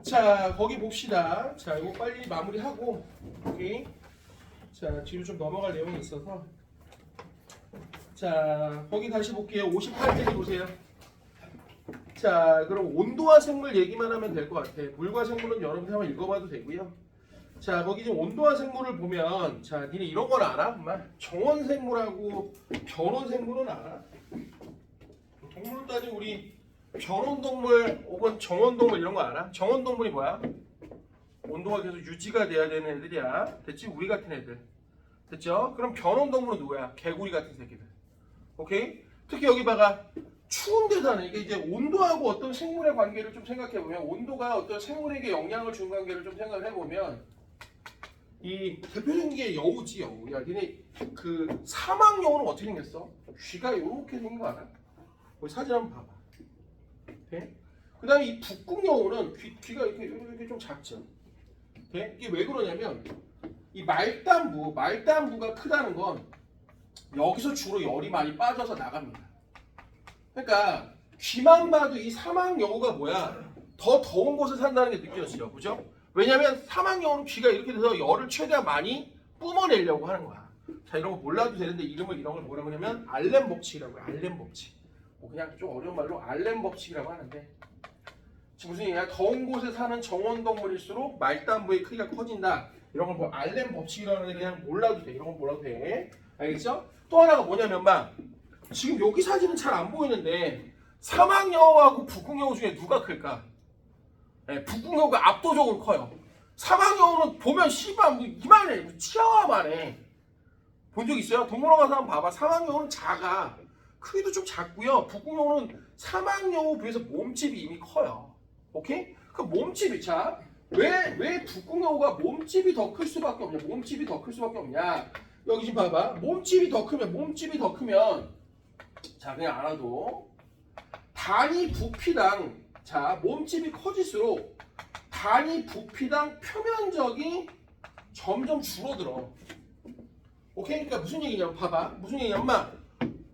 자, 거기 봅시다. 자, 이거 빨리 마무리하고, 오케이. 자, 뒤로 좀 넘어갈 내용이 있어서. 자, 거기 다시 볼게요. 58페이지 보세요. 자, 그럼 온도와 생물 얘기만 하면 될 것 같아. 물과 생물은 여러분들 한번 읽어봐도 되고요. 자, 거기 지금 온도와 생물을 보면, 자, 니네 이런 건 알아? 정말 정원 생물하고 변온 생물은 알아? 동물 따지면 우리 변온 동물 혹은 정원 동물 이런 거 알아? 정원 동물이 뭐야? 온도가 계속 유지가 돼야 되는 애들이야. 됐지? 우리 같은 애들. 됐죠? 그럼 변온 동물은 누구야? 개구리 같은 새끼들. 오케이? 특히 여기 봐가 추운 데 사는 이게 이제 온도하고 어떤 생물의 관계를 좀 생각해 보면 온도가 어떤 생물에게 영향을 준 관계를 좀 생각을 해보면 이 대표적인 게 여우지 여우. 야, 니네 그 사막 여우는 어떻게 생겼어? 귀가 이렇게 생긴 거 알아? 거기 사진 한번 봐봐. 오케이? 그 다음에 이 북극 여우는 귀가 이렇게 좀 작죠. 오케이? 이게 왜 그러냐면 이 말단부가 크다는 건 여기서 주로 열이 많이 빠져서 나갑니다. 그러니까 귀만 봐도 이 사막 여우가 뭐야? 더 더운 곳에 산다는 게 느껴지죠. 그죠? 왜냐면 사막 여우는 귀가 이렇게 돼서 열을 최대한 많이 뿜어내려고 하는 거야. 자, 이런 거 몰라도 되는데 이름을 이런 걸 뭐라고 하냐면 알렌 법칙이라고 해요. 알렌 법칙. 뭐 그냥 좀 어려운 말로 알렌 법칙이라고 하는데 지금 무슨 얘기야? 더운 곳에 사는 정원 동물일수록 말단부의 크기가 커진다. 이런 걸 뭐 알렌 법칙이라는 게 그냥 몰라도 돼. 이런 건 몰라도 돼. 알겠죠? 또 하나가 뭐냐면 막 지금 여기 사진은 잘 안 보이는데 사막 여우하고 북극 여우 중에 누가 클까? 네, 북극 여우가 압도적으로 커요. 사막 여우는 보면 씨발 뭐 이만해, 치아와만해. 본 적 있어요? 동물원 가서 한번 봐봐. 사막 여우는 작아. 크기도 좀 작고요. 북극 여우는 사막 여우 비해서 몸집이 이미 커요. 오케이? 그 몸집이 자 왜 북극 여우가 몸집이 더 클 수밖에 없냐? 몸집이 더 클 수밖에 없냐? 여기 지금 봐봐. 몸집이 더 크면 자 그냥 알아도 단위 부피당 자 몸집이 커질수록 단위 부피당 표면적이 점점 줄어들어. 오케이? 그러니까 무슨 얘기냐면 봐봐. 무슨 얘기냐면 막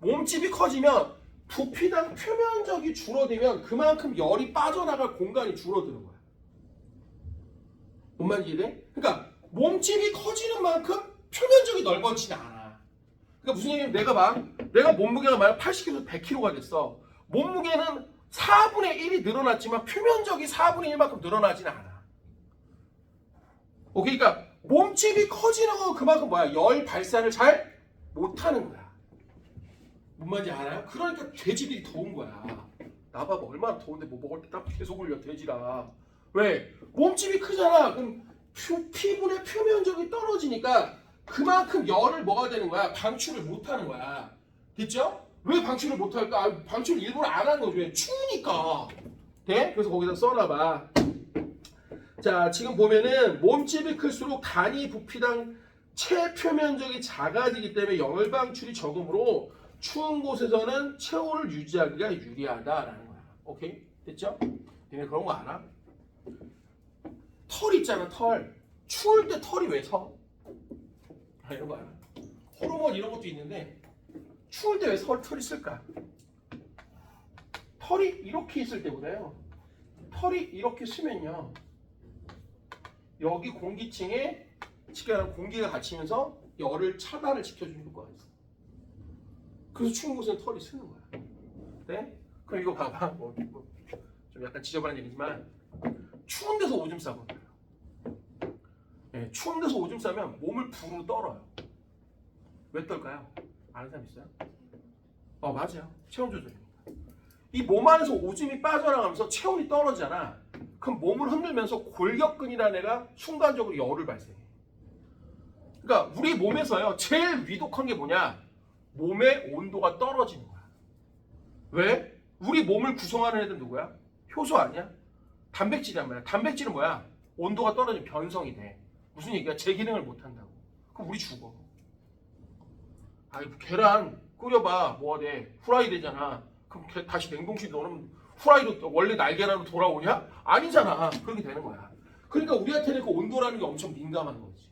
몸집이 커지면 부피당 표면적이 줄어들면 그만큼 열이 빠져나갈 공간이 줄어드는 거야. 뭔 말인지 이해? 그러니까 몸집이 커지는 만큼 표면적이 넓어지지 않아. 그러니까 무슨 얘기냐면 내가 몸무게가 만약 80kg, 100kg가 됐어. 몸무게는 4분의 1이 늘어났지만 표면적이 4분의 1만큼 늘어나지는 않아. 오케이? 그러니까 몸집이 커지는 건 그만큼 뭐야? 열 발산을 잘 못하는 거야. 뭔 말인지 알아요? 그러니까 돼지들이 더운 거야. 나 봐봐 얼마나 더운데 뭐 먹을 때 딱 계속 올려 돼지라. 왜? 몸집이 크잖아. 그럼 피부의 표면적이 떨어지니까 그만큼 열을 뭐가 되는 거야? 방출을 못하는 거야. 됐죠? 왜 방출을 못할까? 아, 방출을 일부러 안 하는 거지. 왜? 추우니까. 돼? 그래서 거기다 써놔봐. 자, 지금 보면은 몸집이 클수록 단위 부피당 체표면적이 작아지기 때문에 열 방출이 적으므로 추운 곳에서는 체온을 유지하기가 유리하다라는 거야. 오케이? 됐죠? 니네 그런 거 알아? 털 있잖아, 털. 추울 때 털이 왜 서? 아, 이런 거 알아? 호르몬 이런 것도 있는데 추울 때 왜 털이 쓸까? 털이 이렇게 있을 때보다요. 털이 이렇게 쓰면요. 여기 공기층에 직결한 공기가 갇히면서 열을 차단을 시켜주는 효과가 있어. 그래서 추운 곳에는 털이 쓰는 거야. 네? 그럼 이거 봐봐. 좀 약간 지저분한 얘기지만 추운 데서 오줌 싸고 네, 추운 데서 오줌 싸면 몸을 부르르 떨어요. 왜 떨까요? 아는 사람 있어요? 맞아요. 체온 조절입니다. 이 몸 안에서 오줌이 빠져나가면서 체온이 떨어지잖아. 그럼 몸을 흔들면서 골격근이라는 애가 순간적으로 열을 발생해. 그러니까 우리 몸에서요 제일 위독한 게 뭐냐? 몸의 온도가 떨어지는 거야. 왜? 우리 몸을 구성하는 애들 누구야? 효소 아니야? 단백질이란 말이야. 단백질은 뭐야? 온도가 떨어지면 변성이 돼. 무슨 얘기야? 제 기능을 못 한다고. 그럼 우리 죽어. 아이 계란 끓여봐. 뭐가 돼? 후라이 되잖아. 그럼 다시 냉동실에 넣으면 후라이로 원래 날계란으로 돌아오냐? 아니잖아. 그렇게 되는 거야. 그러니까 우리한테는 그 온도라는 게 엄청 민감한 거지.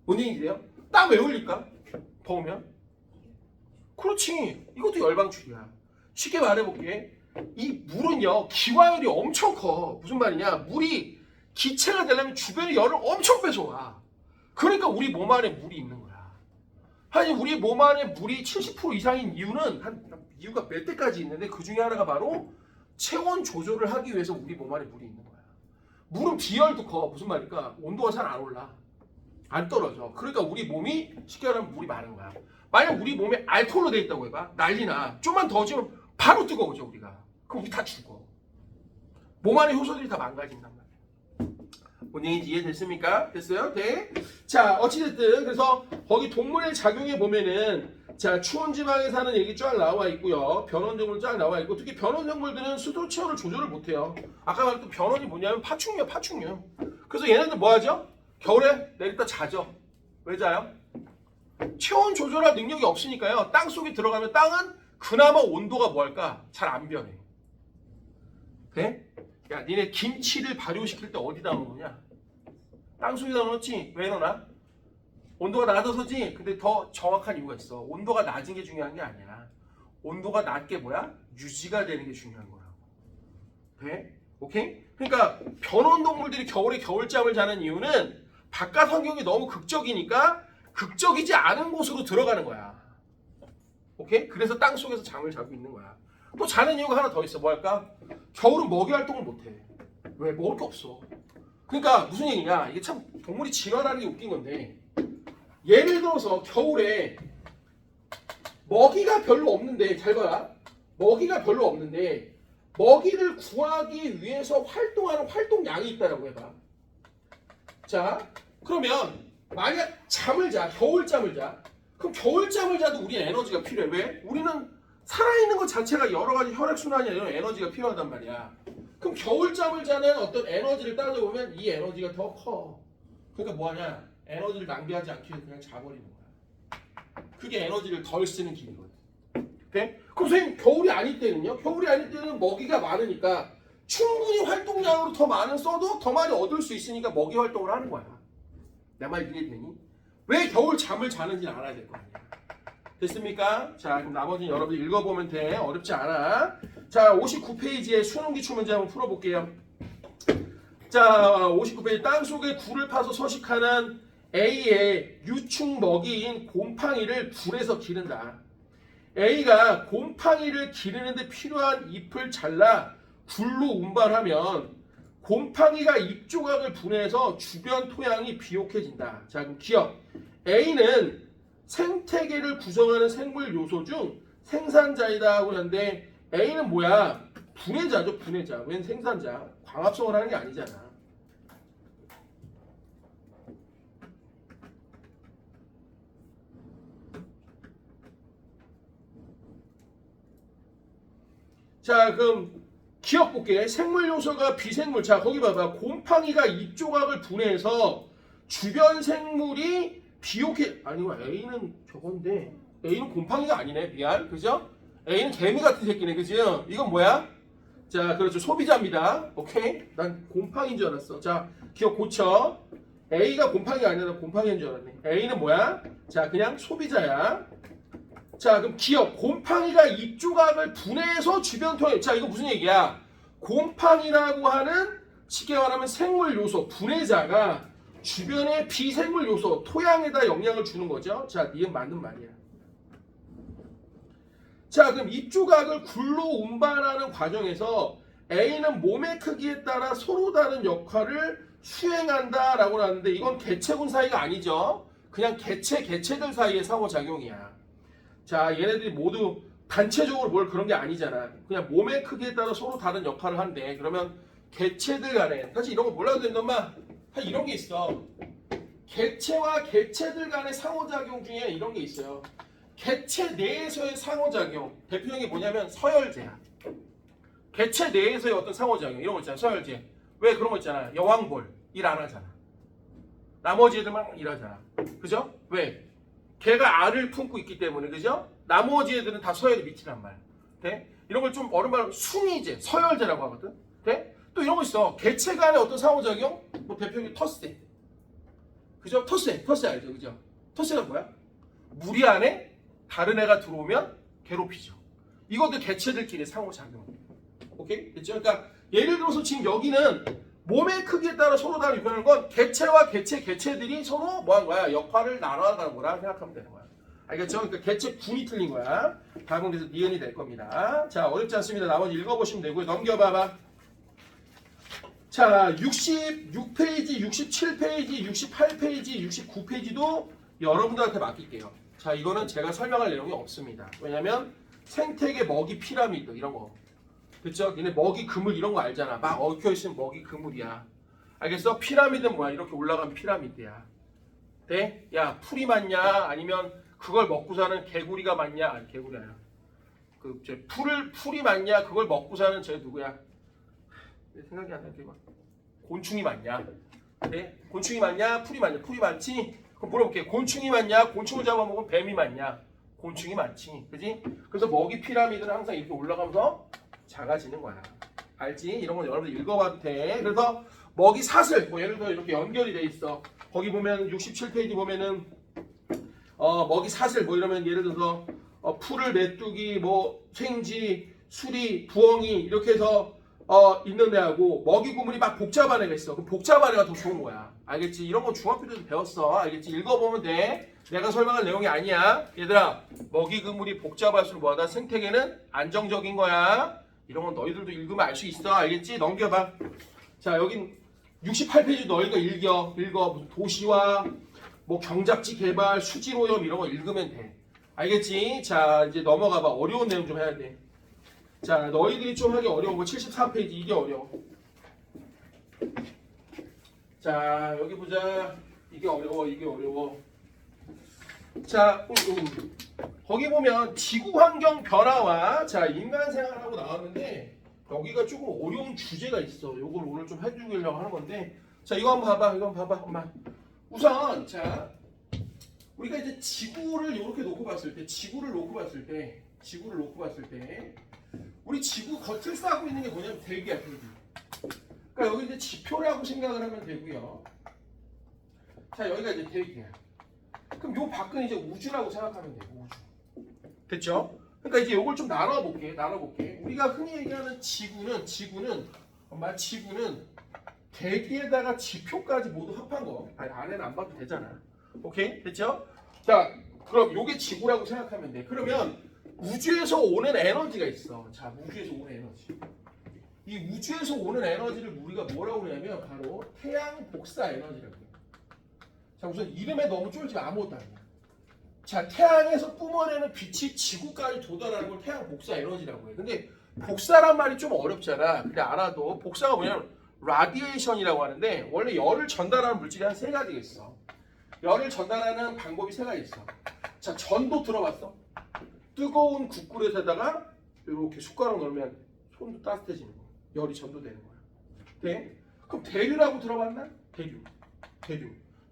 뭔 얘기세요? 땀 왜 흘릴까? 더우면? 그렇지. 이것도 열방출이야. 쉽게 말해볼게. 이 물은요 기화열이 엄청 커. 무슨 말이냐? 물이 기체가 되려면 주변에 열을 엄청 뺏어와. 그러니까 우리 몸 안에 물이 있는 거야. 아니 우리 몸 안에 물이 70% 이상인 이유는 이유가 몇 대까지 있는데 그 중에 하나가 바로 체온 조절을 하기 위해서 우리 몸 안에 물이 있는 거야. 물은 비열도 커. 무슨 말일까? 온도가 잘 안 올라. 안 떨어져. 그러니까 우리 몸이 쉽게 말하면 물이 많은 거야. 만약 우리 몸에 알코올로 돼 있다고 해봐. 난리나. 좀만 더 지면 바로 뜨거워져 우리가. 그럼 우리 다 죽어. 몸 안에 효소들이 다 망가진단 말이야. 뭔 얘기인지 이해됐습니까? 됐어요? 네. 자, 어찌됐든 그래서 거기 동물의 작용에 보면은 자, 추운 지방에 사는 얘기 쫙 나와 있고요. 변온생물 쫙 나와 있고 특히 변온생물들은 수도 체온을 조절을 못해요. 아까 말했던 변온이 뭐냐면 파충류야, 파충류. 그래서 얘네들 뭐 하죠? 겨울에 내리다 자죠. 왜 자요? 체온 조절할 능력이 없으니까요. 땅 속에 들어가면 땅은 그나마 온도가 뭐할까? 잘 안 변해. 네? 야, 니네 김치를 발효시킬 때 어디다 넣느냐? 땅 속에다 넣었지? 왜 넣나? 온도가 낮아서지? 근데 더 정확한 이유가 있어. 온도가 낮은 게 중요한 게 아니야. 온도가 낮게 뭐야? 유지가 되는 게 중요한 거라고. 네? 오케이? 그러니까 변온동물들이 겨울에 겨울잠을 자는 이유는 바깥 환경이 너무 극적이니까 극적이지 않은 곳으로 들어가는 거야. 오케이? 그래서 땅 속에서 잠을 자고 있는 거야. 또 자는 이유가 하나 더 있어. 뭐 할까? 겨울은 먹이 활동을 못 해. 왜? 먹을 게 없어. 그러니까 무슨 얘기냐? 이게 참 동물이 진화라는 게 웃긴 건데 예를 들어서 겨울에 먹이가 별로 없는데 잘 봐라. 먹이가 별로 없는데 먹이를 구하기 위해서 활동하는 활동량이 있다라고 해봐. 자, 그러면 만약 잠을 자, 겨울잠을 자. 그럼 겨울잠을 자도 우리는 에너지가 필요해. 왜? 우리는 살아있는 것 자체가 여러 가지 혈액순환이나 이런 에너지가 필요하단 말이야. 그럼 겨울잠을 자는 어떤 에너지를 따져보면 이 에너지가 더 커. 그러니까 뭐하냐? 에너지를 낭비하지 않기 위해서 그냥 자버리는 거야. 그게 에너지를 덜 쓰는 길이거든. 오케이? 그럼 선생님 겨울이 아닐 때는요? 겨울이 아닐 때는 먹이가 많으니까 충분히 활동량으로 더 많은 써도 더 많이 얻을 수 있으니까 먹이 활동을 하는 거야. 내 말 이해되니? 왜 겨울 잠을 자는지는 알아야 될 거 아니야. 됐습니까? 자, 그럼 나머지는 여러분들 읽어보면 돼. 어렵지 않아. 자, 59페이지에 수능 기출 문제 한번 풀어볼게요. 자, 59페이지 땅속에 굴을 파서 서식하는 A의 유충 먹이인 곰팡이를 불에서 기른다. A가 곰팡이를 기르는데 필요한 잎을 잘라 굴로 운반하면 곰팡이가 잎 조각을 분해해서 주변 토양이 비옥해진다. 자, 그럼 기억. A는 생태계를 구성하는 생물 요소 중 생산자이다 하고 하는데 A는 뭐야? 분해자죠, 분해자. 웬 생산자? 광합성을 하는 게 아니잖아. 자, 그럼 기억 볼게. 생물 요소가 비생물. 자, 거기 봐봐. 곰팡이가 잎 조각을 분해해서 주변 생물이 비옥해. 아니고 A는 저건데 A는 곰팡이가 아니네. 미안. 그죠? A는 개미 같은 새끼네. 그죠? 이건 뭐야? 자, 그렇죠. 소비자입니다. 오케이? 난 곰팡이인 줄 알았어. 자, 기억 고쳐. A가 곰팡이가 아니라 곰팡이인 줄 알았네. A는 뭐야? 자, 그냥 소비자야. 자, 그럼 기억. 곰팡이가 잎 조각을 분해해서 주변 토양. 자, 이거 무슨 얘기야? 곰팡이라고 하는 쉽게 말하면 생물 요소, 분해자가 주변의 비생물 요소, 토양에다 영향을 주는 거죠. 자, 니은 맞는 말이야. 자, 그럼 잎 조각을 굴로 운반하는 과정에서 A는 몸의 크기에 따라 서로 다른 역할을 수행한다라고 하는데 이건 개체군 사이가 아니죠. 그냥 개체들 사이의 상호작용이야. 자, 얘네들이 모두 단체적으로 뭘 그런 게 아니잖아. 그냥 몸의 크기에 따라 서로 다른 역할을 한대. 그러면 개체들 간에 사실 이런 거 몰라도 된단 말. 사실 이런 게 있어. 개체와 개체들 간의 상호작용 중에 이런 게 있어요. 개체 내에서의 상호작용. 대표적인 게 뭐냐면 서열제야. 개체 내에서의 어떤 상호작용. 이런 거 있잖아. 서열제. 왜 그런 거 있잖아. 여왕벌 일 안 하잖아. 나머지 애들만 일하잖아. 그죠? 왜? 걔가 알을 품고 있기 때문에. 그죠? 나머지 애들은 다 서열이 밑이란 말. 네? 이런 걸 좀 어른 말로 순위제, 서열제라고 하거든. 네? 또 이런 거 있어. 개체 간의 어떤 상호작용? 뭐 대표적인 터세. 그죠? 터세 알죠? 그죠? 터세가 뭐야? 무리 안에 다른 애가 들어오면 괴롭히죠. 이것도 개체들끼리 상호작용. 오케이? 됐죠? 그러니까 예를 들어서 지금 여기는 몸의 크기에 따라 서로 다른 유변하는 건 개체와 개체들이 서로 뭐 하는 거야? 역할을 나눠가는 거라 생각하면 되는 거야. 알겠죠? 그러니까 개체 군이 틀린 거야. 답은 그래서 니은이 될 겁니다. 자, 어렵지 않습니다. 나머지 읽어보시면 되고요. 넘겨봐봐. 자, 66페이지, 67페이지, 68페이지, 69페이지도 여러분들한테 맡길게요. 자, 이거는 제가 설명할 내용이 없습니다. 왜냐면 생태계 먹이 피라미드 이런 거. 그쵸? 니네 먹이 그물 이런 거 알잖아. 막 얽혀있으면 먹이 그물이야. 알겠어? 피라미드는 뭐야? 이렇게 올라간 피라미드야. 네? 야, 풀이 맞냐? 아니면 그걸 먹고 사는 개구리가 맞냐? 아니, 개구리 아니야. 풀이 맞냐? 그걸 먹고 사는 쟤 누구야? 내 생각이 안 나게 막. 곤충이 맞냐? 네? 곤충이 맞냐? 풀이 맞냐? 풀이 많지? 그럼 물어볼게. 곤충이 맞냐? 곤충을 잡아먹으면 뱀이 맞냐? 곤충이 많지. 그지? 그래서 먹이 피라미드는 항상 이렇게 올라가면서 작아지는 거야. 알지? 이런 건 여러분들 읽어봐도 돼. 그래서 먹이 사슬, 뭐 예를 들어 이렇게 연결이 돼 있어. 거기 보면 67페이지 보면은 먹이 사슬 뭐 이러면 예를 들어서 풀을 메뚜기, 뭐 생쥐, 수리, 부엉이 이렇게 해서 있는 애하고 먹이 구물이 막 복잡한 애가 있어. 그럼 복잡한 애가 더 좋은 거야. 알겠지? 이런 거 중학교 때도 배웠어. 알겠지? 읽어보면 돼. 내가 설명할 내용이 아니야. 얘들아, 먹이 그물이 복잡할수록 뭐하다? 생태계는 안정적인 거야. 이런 건 너희들도 읽으면 알 수 있어. 알겠지? 넘겨봐. 자, 여긴 68페이지 너희가 읽어. 무슨 도시와 뭐 경작지 개발, 수질오염 이런 거 읽으면 돼. 알겠지? 자, 이제 넘어가봐. 어려운 내용 좀 해야 돼. 자, 너희들이 좀 하기 어려운 거 74페이지 이게 어려워. 자, 여기 보자. 이게 어려워. 자, 거기 보면 지구 환경 변화와 자, 인간 생활하고 나왔는데 여기가 조금 어려운 주제가 있어. 요걸 오늘 좀 해주려고 하는 건데 자, 이거 한번 봐봐. 엄마. 우선 자, 우리가 이제 지구를 이렇게 놓고 봤을 때 우리 지구 겉을 싸고 있는 게 뭐냐면 대기야, 대기. 그러니까 여기 이제 지표라고 생각을 하면 되고요. 자, 여기가 이제 대기야. 그럼 요 밖은 이제 우주라고 생각하면 돼요. 우주. 됐죠? 그러니까 이제 요걸 좀 나눠볼게. 우리가 흔히 얘기하는 지구는 대기에다가 지표까지 모두 합한 거. 아니, 안에는 안 봐도 되잖아. 오케이? 됐죠? 자, 그럼 요게 지구라고 생각하면 돼. 그러면 우주에서 오는 에너지가 있어. 자, 우주에서 오는 에너지. 이 우주에서 오는 에너지를 우리가 뭐라고 그러냐면 바로 태양 복사 에너지라고 해요. 자, 우선 이름에 너무 쫄지 아무것도 아니야. 자, 태양에서 뿜어내는 빛이 지구까지 도달하는 걸 태양 복사 에너지라고 해. 근데 복사란 말이 좀 어렵잖아. 근데 알아도 복사가 뭐냐면 라디에이션이라고 하는데 원래 열을 전달하는 물질이 한 3가지가 있어. 열을 전달하는 방법이 3가지 있어. 자, 전도 들어봤어? 뜨거운 국그릇에다가 이렇게 숟가락 넣으면 손도 따뜻해지는 거. 열이 전도되는 거야. 네? 그럼 대류라고 들어봤나? 대류.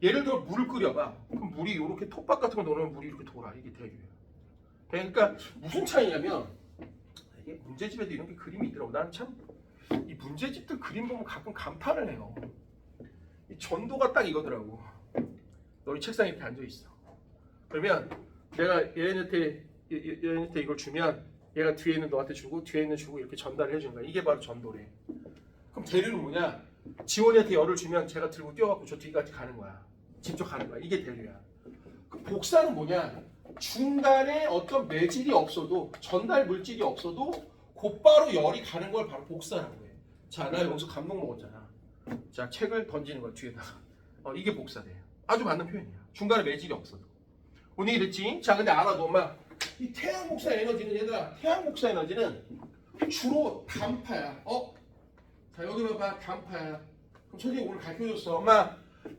예를 들어 물을 끓여봐. 그럼 물이 이렇게 톱밥 같은 거 넣으면 물이 이렇게 돌아. 이게 대류야. 그러니까 무슨 차이냐면 이게 문제집에도 이런 게 그림이 있더라고. 난 참 이 문제집들 그림 보면 가끔 감탄을 해요. 이 전도가 딱 이거더라고. 너희 책상에 이렇게 앉아 있어. 그러면 내가 얘한테 이걸 주면 얘가 뒤에 있는 너한테 주고 뒤에 있는 주고 이렇게 전달을 해주는 거야. 이게 바로 전도래. 그럼 대류는 뭐냐? 지원이한테 열을 주면 제가 들고 뛰어갖고 저 뒤까지 가는 거야. 직접 가는 거야. 이게 대류야. 그 복사는 뭐냐? 중간에 어떤 매질이 없어도 전달 물질이 없어도 곧바로 열이 가는 걸 바로 복사라고 해. 자, 나 여기서 감동 먹었잖아. 자, 책을 던지는 거야 뒤에다가. 이게 복사돼요. 아주 맞는 표현이야. 중간에 매질이 없어도. 오늘 이랬지? 자, 근데 알아도 엄마 이 태양 복사 에너지는 얘들아, 태양 복사 에너지는 주로 단파야. 자, 여기 봐봐, 단파야. 그럼 선생님 오늘 가르쳐줬어. 엄마,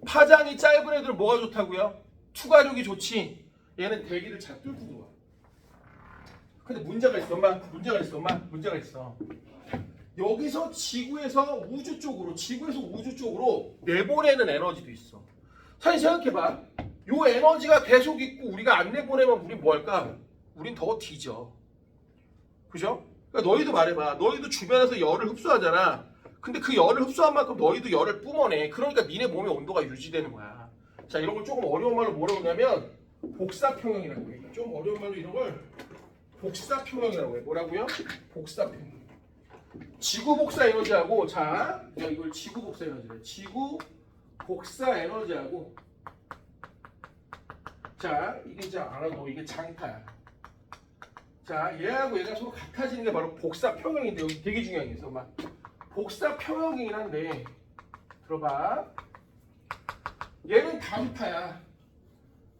파장이 짧은 애들은 뭐가 좋다고요? 투과력이 좋지. 얘는 대기를 잘 뚫고 들어와. 근데 문제가 있어. 여기서 지구에서 우주 쪽으로 내보내는 에너지도 있어. 사실 생각해봐. 요 에너지가 계속 있고 우리가 안 내보내면 우린 뭐 할까? 우린 더 뒤져. 그죠? 그러니까 너희도 말해봐. 너희도 주변에서 열을 흡수하잖아. 근데 그 열을 흡수한 만큼 너희도 열을 뿜어내. 그러니까 니네 몸의 온도가 유지되는 거야. 자, 이런 걸 조금 어려운 말로 뭐라고 하냐면 복사평형이라고 해. 좀 어려운 말로 이런 걸 복사평형이라고 해. 뭐라고요? 복사평형. 지구 복사 에너지하고 자 이걸 지구 복사 에너지래. 지구 복사 에너지하고 자 이게 이제 알아도 이게 장타야. 자 얘하고 얘가 서로 같아지는 게 바로 복사 평형인데 여기 되게 중요한 게 있어. 막 복사 평형이긴 한데 들어봐. 얘는 단파야.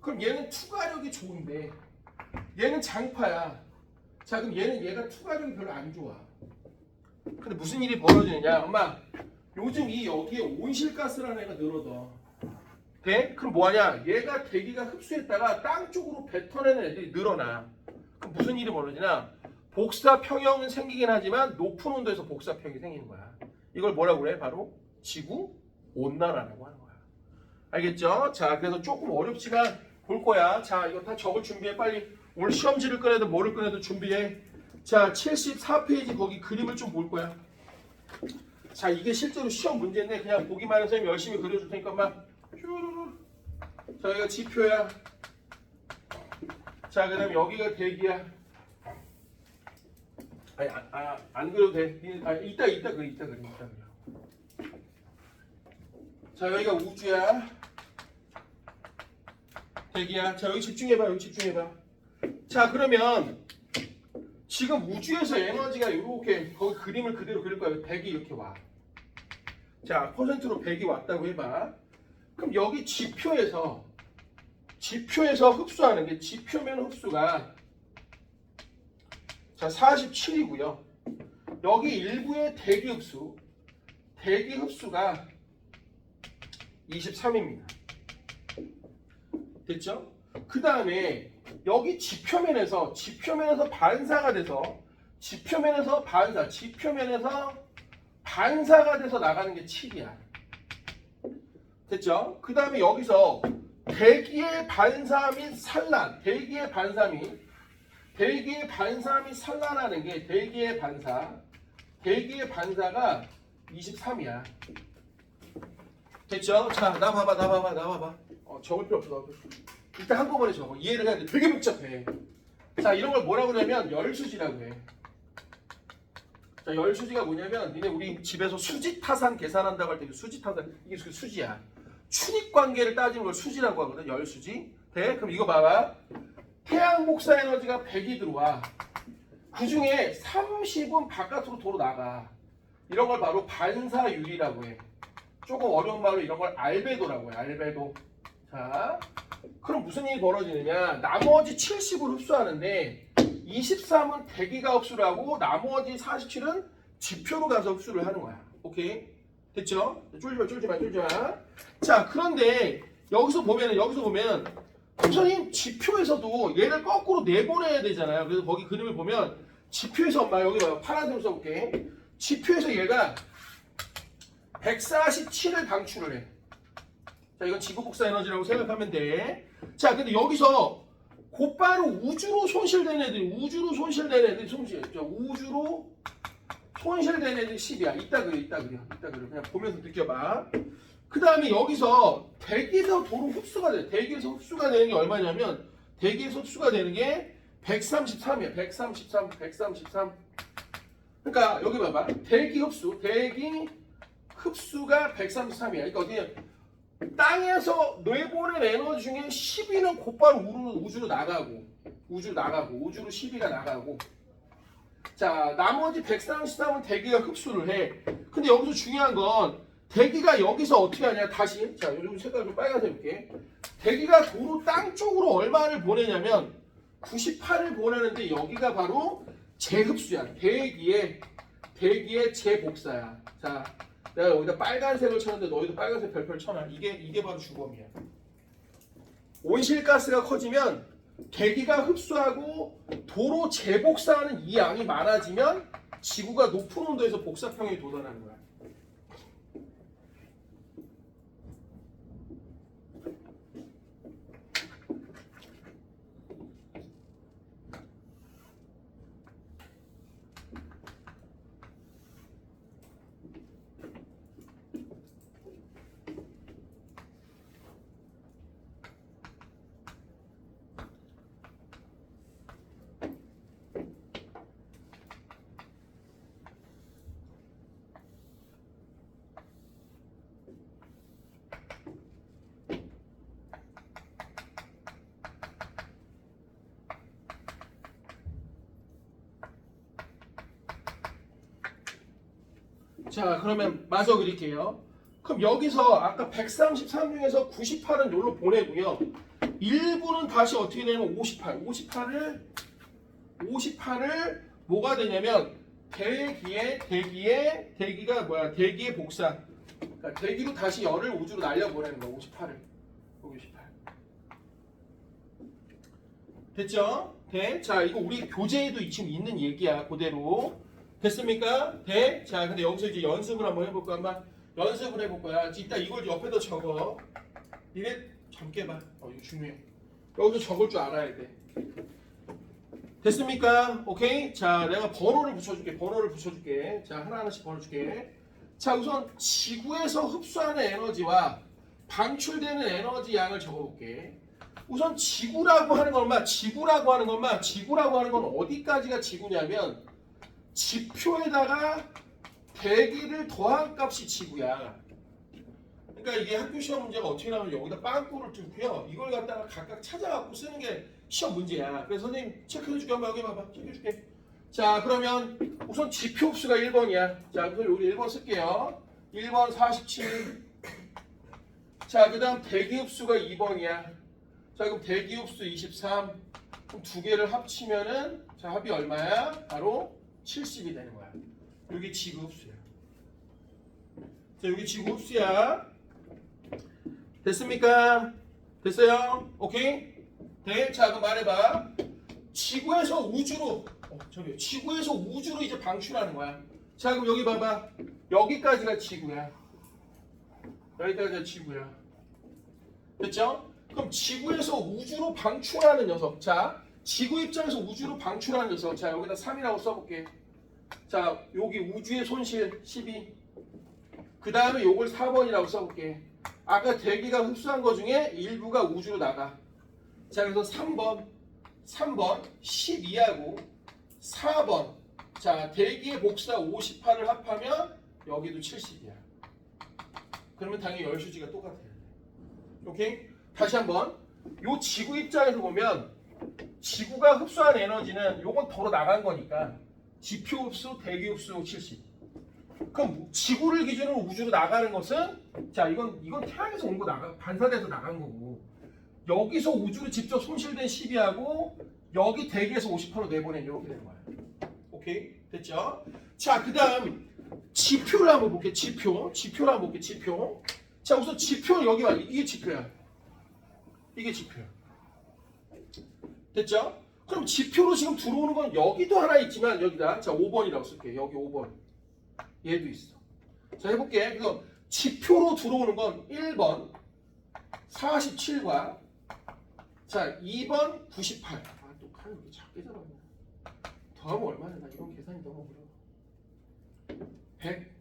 그럼 얘는 투과력이 좋은데 얘는 장파야. 자 그럼 얘가 투과력이 별로 안 좋아. 근데 무슨 일이 벌어지느냐? 엄마 요즘 이 여기에 온실가스라는 애가 늘어져. 돼? 그럼 뭐하냐? 얘가 대기가 흡수했다가 땅 쪽으로 뱉어내는 애들이 늘어나. 그럼 무슨 일이 벌어지냐? 복사 평형은 생기긴 하지만 높은 온도에서 복사 평형이 생기는 거야. 이걸 뭐라고 그래? 바로 지구 온난화라고 하는 거야. 알겠죠? 자 그래서 조금 어렵지만 볼 거야. 자 이거 다 적을 준비해. 빨리 오늘 시험지를 꺼내도 뭐를 꺼내도 준비해. 자 74페이지 거기 그림을 좀 볼 거야. 자 이게 실제로 시험 문제인데 그냥 보기만 해서 열심히 그려줄 테니까 막 자 여기가 지표야. 자 그 다음에 여기가 대기야. 아니 안 그려도 돼. 이따 그려. 자 여기가 우주야. 대기야. 자 여기 집중해봐. 자 그러면 지금 우주에서 에너지가 이렇게 거기 그림을 그대로 그릴 거야. 100이 이렇게 와. 자 퍼센트로 100이 왔다고 해봐. 그럼 여기 지표에서 흡수하는 게 지표면 흡수가 자 47이고요. 여기 일부의 대기 흡수가 23입니다. 됐죠? 그 다음에 여기 지표면에서 반사가 돼서 지표면에서 반사가 돼서 나가는 게 7이야. 됐죠? 그 다음에 여기서 대기의 반사 및 산란, 대기의 반사 및 산란하는 게 대기의 반사가 23이야. 됐죠? 자, 나 봐봐. 적을 필요 없어. 일단 한꺼번에 적어. 이해를 해야 돼. 되게 복잡해. 자, 이런 걸 뭐라고 그러냐면 열수지라고 해. 자, 열수지가 뭐냐면 니네 우리 집에서 수지타산 계산한다고 할 때 수지타산 이게 그 수지야. 출입 관계를 따지는 걸 수지라고 하거든. 열수지. 돼? 그럼 이거 봐봐. 태양 복사 에너지가 100이 들어와. 그 중에 30은 바깥으로 도로 나가. 이런 걸 바로 반사율이라고 해. 조금 어려운 말로 이런 걸 알베도라고 해. 알베도. 자, 그럼 무슨 일이 벌어지느냐? 나머지 70을 흡수하는데 23은 대기가 흡수를 하고 나머지 47은 지표로 가서 흡수를 하는 거야. 오케이? 됐죠? 쫄지 마. 자, 그런데 여기서 보면 선생님 지표에서도 얘를 거꾸로 내보내야 되잖아요. 그래서 거기 그림을 보면 지표에서 엄마 여기 봐요. 파란색으로 써볼게. 지표에서 얘가 147을 방출을 해. 자, 이건 지구 복사 에너지라고 생각하면 돼. 자, 근데 여기서 곧바로 우주로 손실된 애들이 손실된 애들이 10이야. 이따 그려. 그냥 보면서 느껴봐. 그 다음에 여기서 대기에서 도로 흡수가 돼. 대기에서 흡수가 되는 게 얼마냐면 대기에서 흡수가 되는 게 133이야. 133. 그러니까 여기 봐봐. 대기 흡수가 133이야. 그러니까 어디 땅에서 내보낸 에너지 중에 10위는 곧바로 우주로 나가고 우주로 10위가 나가고 자 나머지 133은 대기가 흡수를 해. 근데 여기서 중요한 건 대기가 여기서 어떻게 하냐. 다시 자 요즘 색깔 좀 빨간색 해볼게. 대기가 도로 땅 쪽으로 얼마를 보내냐면 98을 보내는데 여기가 바로 재흡수야. 대기의 재복사야. 자 내가 여기다 빨간색을 쳤는데 너희도 빨간색 별표를 쳐놔. 이게 바로 주범이야. 온실가스가 커지면 대기가 흡수하고 도로 재복사하는 이 양이 많아지면 지구가 높은 온도에서 복사평형에 도달하는 거야. 자, 그러면 마저 그릴게요. 그럼 여기서 아까 133 중에서 98은 여기로 보내고요. 1부는 다시 어떻게 되냐면 58을 뭐가 되냐면 대기가 뭐야? 대기의 복사. 그러니까 대기로 다시 열을 우주로 날려보내는 거. 58을. 58. 됐죠? 돼? 자, 이거 우리 교재에도 지금 있는 얘기야. 그대로. 됐습니까? 돼? 자, 근데 여기서 이제 연습을 한번 해볼 거야. 한번 연습을 해볼 거야. 이따 이걸 옆에다 적어. 이게 잠깐 봐. 이거 중요해. 여기서 적을 줄 알아야 돼. 됐습니까? 오케이? 자, 내가 번호를 붙여줄게. 자, 하나하나씩 번호 줄게. 자, 우선 지구에서 흡수하는 에너지와 방출되는 에너지 양을 적어볼게. 우선 지구라고 하는 건 어디까지가 지구냐면 지표에다가 대기를 더한 값이 지구야. 그러니까 이게 학교 시험 문제가 어떻게 나오면 여기다 빵꾸를 뚫고요. 이걸 갖다가 각각 찾아갖고 쓰는 게 시험 문제야. 그래서 선생님 체크해줄게. 한번 여기 봐봐. 체크해줄게. 자, 그러면 우선 지표 흡수가 1번이야. 자, 그럼 여기 1번 쓸게요. 1번 47. 자, 그 다음 대기 흡수가 2번이야. 자, 그럼 대기 흡수 23. 그럼 두 개를 합치면은 자, 합이 얼마야? 바로 70이 되는 거야. 여기 지구 흡수야. 자, 여기 지구 흡수야. 됐습니까? 됐어요? 오케이? 네? 자, 그럼 말해봐. 지구에서 우주로 이제 방출하는 거야. 자, 그럼 여기 봐봐. 여기까지가 지구야. 여기까지가 지구야. 됐죠? 그럼 지구에서 우주로 방출하는 녀석. 자, 지구 입장에서 우주로 방출하는 녀석. 자, 여기다 3이라고 써볼게. 자, 여기 우주의 손실 12. 그 다음에 요걸 4번이라고 써볼게. 아까 대기가 흡수한 거 중에 일부가 우주로 나가. 자, 그래서 3번 12하고 4번. 자, 대기의 복사 58을 합하면 여기도 70이야. 그러면 당연히 열수지가 똑같아야 돼. 오케이? 다시 한번. 요 지구 입장에서 보면 지구가 흡수한 에너지는 요건 덜어 나간 거니까 지표 흡수, 대기 흡수 70. 그럼 지구를 기준으로 우주로 나가는 것은 자, 이건 태양에서 온 거 반사돼서 나간 거고 여기서 우주로 직접 손실된 12하고 여기 대기에서 58로 내보낸 이렇게 되는 거야. 오케이? 됐죠? 자, 그 다음 지표를 한번 볼게. 지표를 한번 볼게. 지표. 자, 우선 지표는 여기 와. 이게 지표야. 이게 지표야. 됐죠? 그럼 지표로 지금 들어오는 건 여기도 하나 있지만 여기다. 자, 5번이라고 쓸게. 여기 5번. 얘도 있어. 자, 해볼게. 그래서 지표로 들어오는 건 1번 47과 자, 2번 98. 아, 또 칼을 이렇게 작게 잡았네. 더하면 얼마냐? 나 이런 계산이 너무 어려워. 100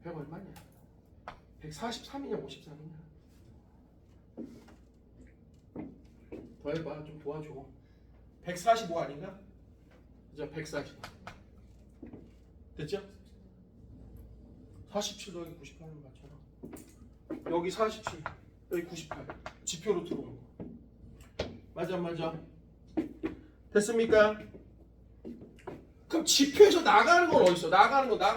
얼마냐? 143이냐 53이냐? 더해봐. 좀 도와줘. 145 아닌가? 이제 140. 됐죠? 47 더하기 98은 맞잖아. 여기 47, 여기 98. 지표로 들어오는 거. 맞아. 됐습니까? 그럼 지표에서 나가는 건 어디 있어? 나가는 거 어디 있어?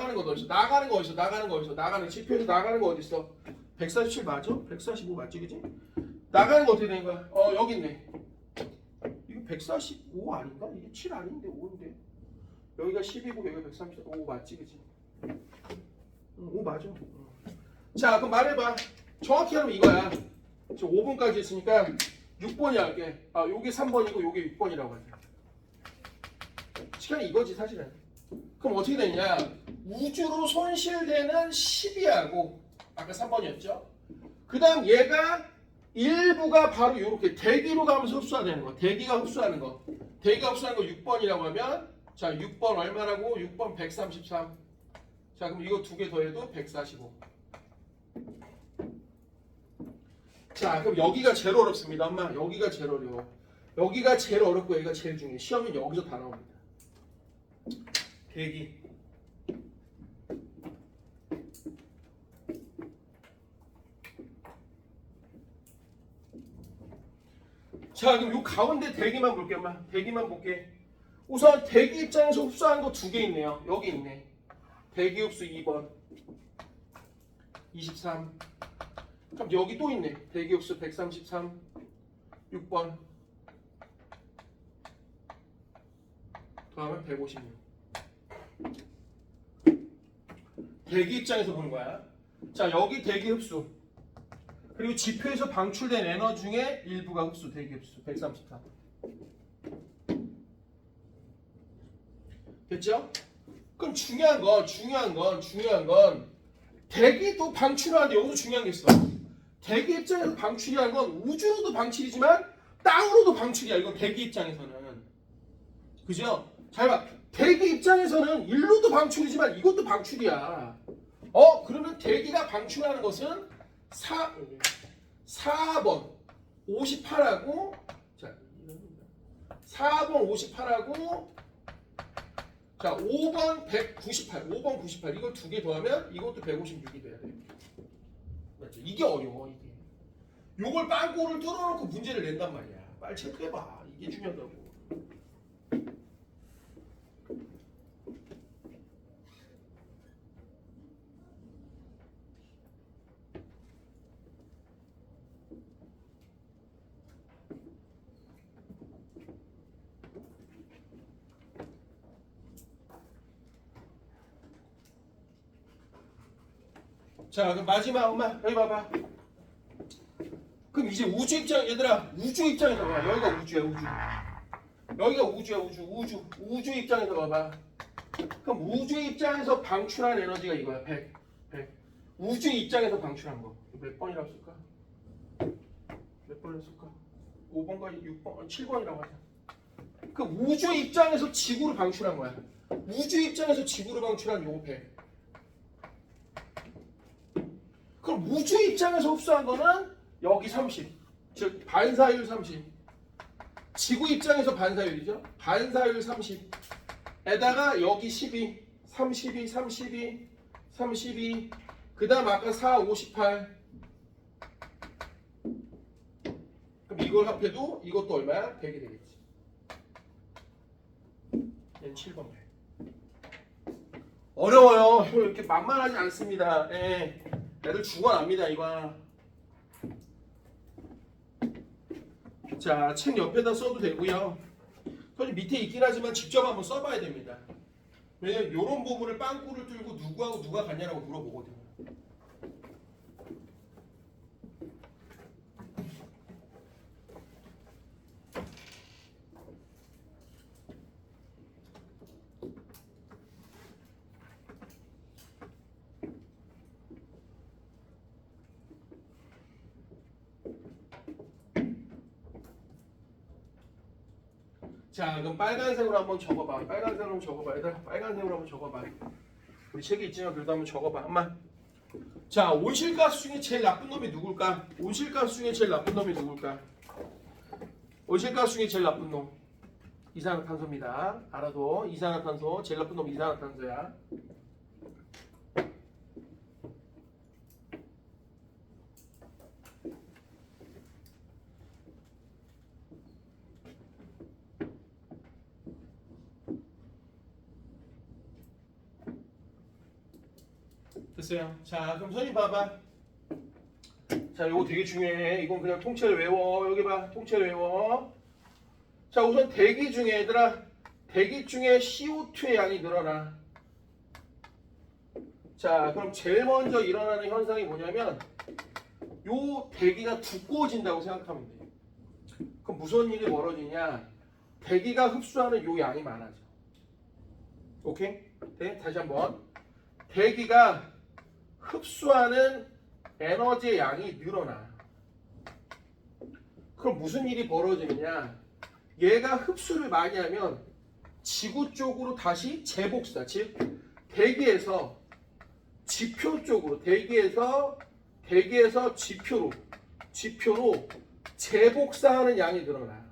지표에서 나가는 거 어디 있어? 147 맞아? 145 맞지, 그지? 나가는 거 어떻게 되는 거야? 여기 있네. 이거 145 아닌가? 이게 7 아닌데 5인데. 여기가 10이고 여기가 135 맞지, 그지? 5 맞아. 자, 그럼 말해봐. 정확히 하면 이거야. 지금 5번까지 했으니까 6번이 할게. 요게 3번이고 요게 6번이라고 할게. 시간이 이거지 사실은. 그럼 어떻게 되냐? 우주로 손실되는 12하고 아까 3번이었죠? 그 다음 얘가 일부가 바로 이렇게 대기로 가면서 흡수하는 거. 대기가 흡수하는 거 6번이라고 하면 자, 6번 얼마라고? 6번 133. 자, 그럼 이거 두 개 더해도 145. 자, 그럼 여기가 제일 어렵습니다. 엄마, 여기가 제일 어려워. 여기가 제일 어렵고 여기가 제일 중요해. 시험은 여기서 다 나옵니다. 대기. 자, 그럼 요 가운데 대기만 볼게, 엄마. 대기만 볼게. 우선 대기 입장에서 흡수하는 거 두 개 있네요. 여기 있네. 대기 흡수 2번. 23. 그럼 여기 또 있네. 대기흡수 133. 6번. 더하면 156. 대기 입장에서 보는 거야. 자, 여기 대기 흡수. 그리고 지표에서 방출된 에너지 중에 일부가 흡수, 대기 흡수 134. 됐죠? 그럼 중요한 건 대기도 방출하는데 여기서 중요한 게 있어. 대기 입장에서 방출이라는 건 우주로도 방출이지만 땅으로도 방출이야. 이건 대기 입장에서는. 그죠? 잘 봐. 대기 입장에서는 일로도 방출이지만 이것도 방출이야. 그러면 대기가 방출하는 것은 4번 58하고 자 4번 58하고 자 5번 198 5번 98 이거 두 개 더하면 이것도 156이 돼야 돼. 맞죠? 이게 어려워 이게. 요걸 빵꾸를 뚫어놓고 문제를 낸단 말이야. 빨리 체크해봐. 이게 중요하다고. 자, 그럼 마지막 엄마 여기 봐봐. 그럼 이제 우주 입장 얘들아 우주 입장에서 봐. 여기가 우주야 우주. 여기가 우주야 우주 입장에서 봐봐. 그럼 우주 입장에서 방출한 에너지가 이거야 100. 우주 입장에서 방출한 거. 몇 번이라고 쓸까? 몇 번을 쓸까? 5번까지 6번 7번이라고 하자. 그 우주 입장에서 지구를 방출한 거야. 우주 입장에서 지구를 방출한 요거 100. 그럼 우주 입장에서 흡수한 거는 여기 30. 즉 반사율 30. 지구 입장에서 반사율이죠. 반사율 30. 에다가 여기 12. 32. 그 다음 아까 4, 58. 그럼 이걸 합해도 이것도 얼마야? 100이 되겠지. 얘는 7번 100. 어려워요. 이렇게 만만하지 않습니다. 예. 애들 죽어납니다 이거. 자, 책 옆에다 써도 되고요. 사실 밑에 있긴 하지만 직접 한번 써봐야 됩니다. 왜냐면 이런 부분을 빵꾸를 뚫고 누구하고 누가 갔냐라고 물어보거든요. 자, 그럼 빨간색으로 한번 적어봐. 얘들아, 빨간색으로 한번 적어봐. 우리 책에 있지만 그래도 한번 적어봐. 엄마. 자, 온실가스 중에 제일 나쁜 놈이 누굴까? 온실가스 중에 제일 나쁜 놈이 누굴까? 온실가스 중에 제일 나쁜 놈. 이산화탄소입니다. 알아도 이산화탄소 제일 나쁜 놈 이산화탄소야. 됐어요. 자, 그럼 선생님 봐봐. 자, 이거 되게 중요해. 이건 그냥 통째로 외워. 여기 봐. 통째로 외워. 자, 우선 대기 중에 얘들아, 대기 중에 CO2의 양이 늘어나. 자, 그럼 제일 먼저 일어나는 현상이 뭐냐면 요 대기가 두꺼워진다고 생각하면 돼. 그럼 무슨 일이 벌어지냐? 대기가 흡수하는 요 양이 많아져. 오케이? 네, 다시 한번. 대기가 흡수하는 에너지의 양이 늘어나. 그럼 무슨 일이 벌어지느냐? 얘가 흡수를 많이 하면 지구 쪽으로 다시 재복사, 즉 대기에서 지표 쪽으로, 대기에서 지표로 재복사하는 양이 늘어나.